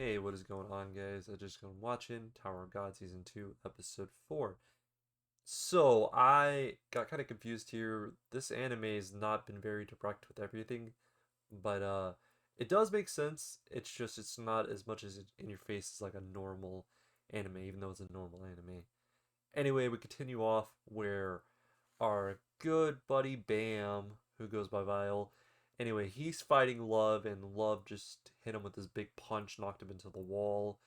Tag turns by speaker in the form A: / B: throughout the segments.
A: Hey, what is going on, guys? I just got watching Tower of God Season 2, Episode 4. So, I got kind of confused here. This anime has not been very direct with everything, but it does make sense. It's just it's not as much as in your face as like a normal anime, even though it's a normal anime. Anyway, we continue off where our good buddy Bam, who goes by Vile, anyway, he's fighting Love, and Love just hit him with this big punch, knocked him into the wall,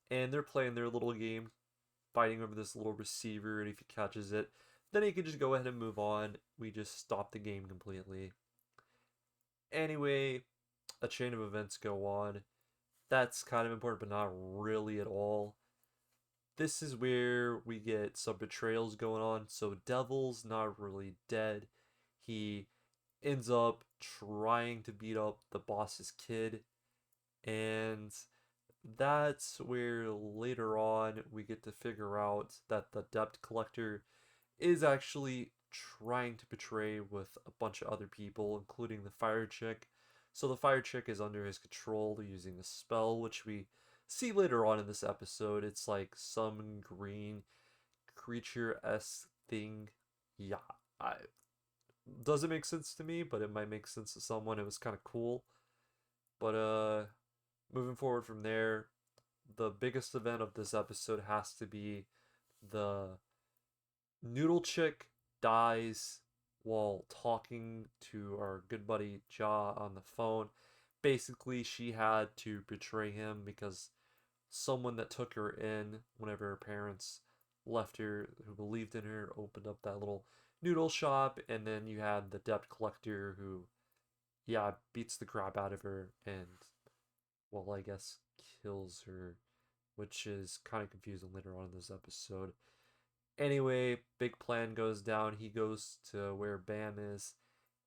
A: and they're playing their little game, fighting over this little receiver, and if he catches it, then he can just go ahead and move on. We just stop the game completely. Anyway, a chain of events go on. That's kind of important, but not really at all. This is where we get some betrayals going on. So Devil's not really dead. He ends up trying to beat up the boss's kid, and that's where later on we get to figure out that the debt collector is actually trying to betray with a bunch of other people, including the fire chick. So the fire chick is under his control using a spell, which we see later on in this episode. It's like some green creature-esque thing. Yeah, I doesn't make sense to me, but it might make sense to someone. It was kind of cool. But moving forward from there, the biggest event of this episode has to be the Noodle Chick dies while talking to our good buddy Ja on the phone. Basically, she had to betray him because someone that took her in whenever her parents left her, who believed in her, opened up that little noodle shop, and then you had the debt collector who, yeah, beats the crap out of her and, well, I guess kills her, which is kind of confusing later on in this episode. Anyway, big plan goes down. He goes to where Bam is,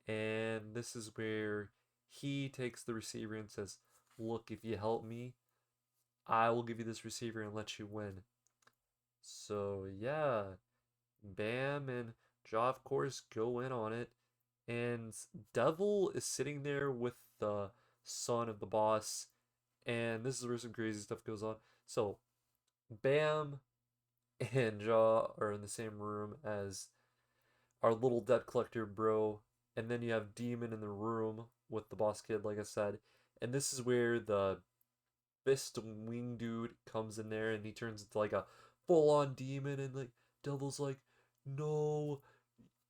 A: and this is where he takes the receiver and says, "Look, if you help me, I will give you this receiver and let you win." So, yeah, Bam and Jaw, of course, go in on it, and Devil is sitting there with the son of the boss, and this is where some crazy stuff goes on. So, Bam and Jaw are in the same room as our little debt collector bro, and then you have Demon in the room with the boss kid, like I said, and this is where the fist wing dude comes in there and he turns into like a full on demon, and like Devil's like, no,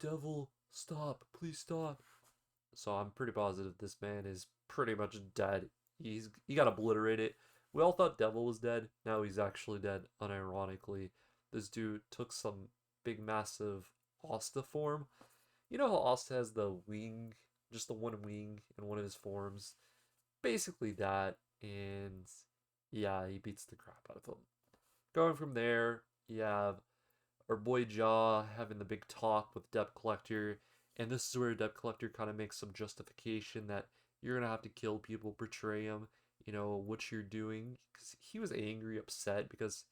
A: Devil, stop, please stop. So I'm pretty positive this man is pretty much dead. He got obliterated. We all thought Devil was dead. Now he's actually dead, unironically. This dude took some big massive Asta form. You know how Asta has the wing, just the one wing in one of his forms? Basically that, and yeah, he beats the crap out of him. Going from there, you have our boy Jaw having the big talk with Debt Collector, and this is where Debt Collector kind of makes some justification that you're gonna have to kill people, betray him, what you're doing, because he was angry, upset, because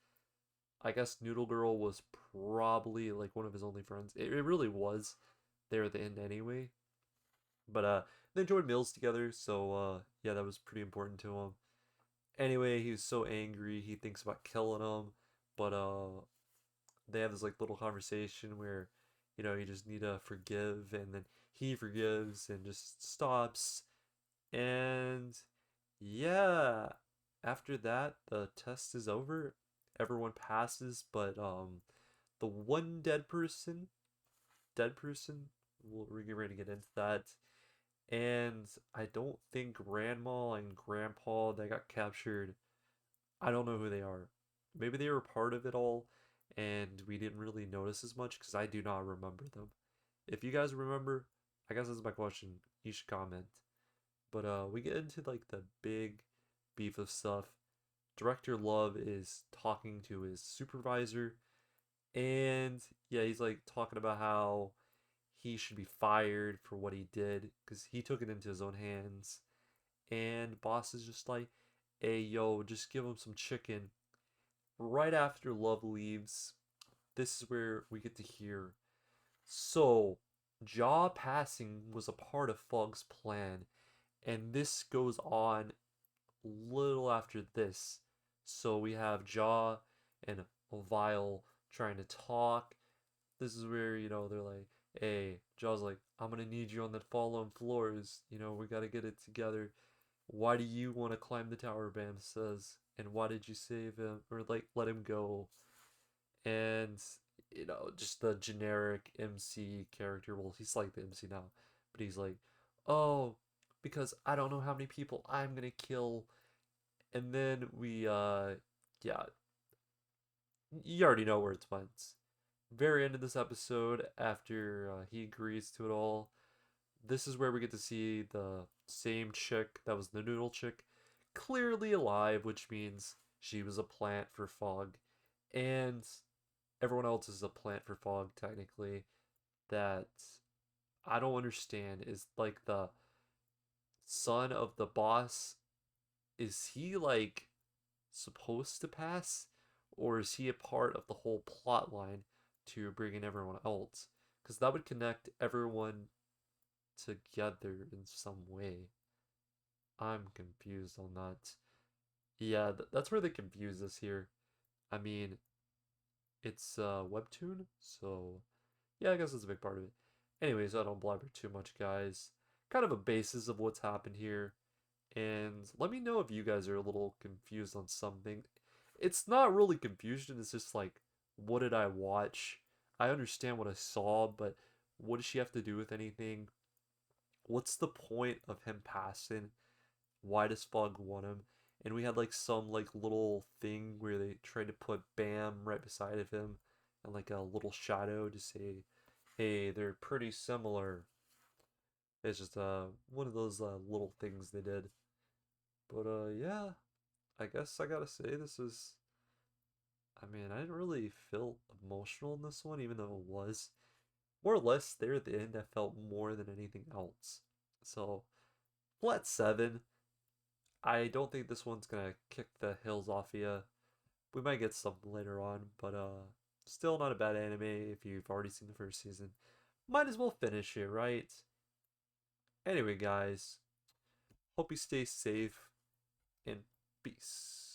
A: I guess Noodle Girl was probably like one of his only friends. It really was there at the end anyway. But they enjoyed meals together, so yeah, that was pretty important to him. Anyway, he was so angry, he thinks about killing him, but they have this like little conversation where, you just need to forgive, and then he forgives and just stops. And yeah, after that, the test is over. Everyone passes, but the one dead person, we're getting ready to get into that. And I don't think Grandma and Grandpa that got captured, I don't know who they are. Maybe they were part of it all and we didn't really notice as much because I do not remember them. If you guys remember, I guess that's my question. You should comment. But we get into like the big beef of stuff. Director Love is talking to his supervisor, and yeah, he's like talking about how he should be fired for what he did because he took it into his own hands. And boss is just like, hey, yo, just give him some chicken. Right after Love leaves, this is where we get to hear. So, Jaw passing was a part of Fog's plan, and this goes on little after this. So we have Jaw and Vile trying to talk. This is where, they're like, hey, Jaw's like, I'm gonna need you on the fallen floors. We gotta get it together. Why do you want to climb the tower? Bam says. And why did you save him? Or, like, let him go? And, just the generic MC character. Well, he's like the MC now. But he's like, oh, because I don't know how many people I'm gonna kill. And then yeah, you already know where it went. Very end of this episode, after he agrees to it all, this is where we get to see the same chick that was the noodle chick clearly alive, which means she was a plant for Fog, and everyone else is a plant for Fog, technically. That I don't understand is like the son of the boss. Is he like supposed to pass, or is he a part of the whole plot line to bring in everyone else? Because that would connect everyone together in some way. I'm confused on that. Yeah, that's where they confuse us here. I mean, it's a webtoon, so yeah, I guess that's a big part of it. Anyways, I don't blabber too much, guys. Kind of a basis of what's happened here. And let me know if you guys are a little confused on something. It's not really confusion, it's just like, what did I watch? I understand what I saw, but what does she have to do with anything? What's the point of him passing? Why does Fog want him? And we had like some like little thing where they tried to put Bam right beside of him and like a little shadow to say, hey, they're pretty similar. It's just one of those little things they did. But yeah, I guess I gotta say this is. I mean, I didn't really feel emotional in this one, even though it was more or less there at the end. I felt more than anything else. So, flat 7. I don't think this one's gonna kick the hills off you. We might get some later on, but still not a bad anime if you've already seen the first season. Might as well finish it, right? Anyway, guys, hope you stay safe and peace.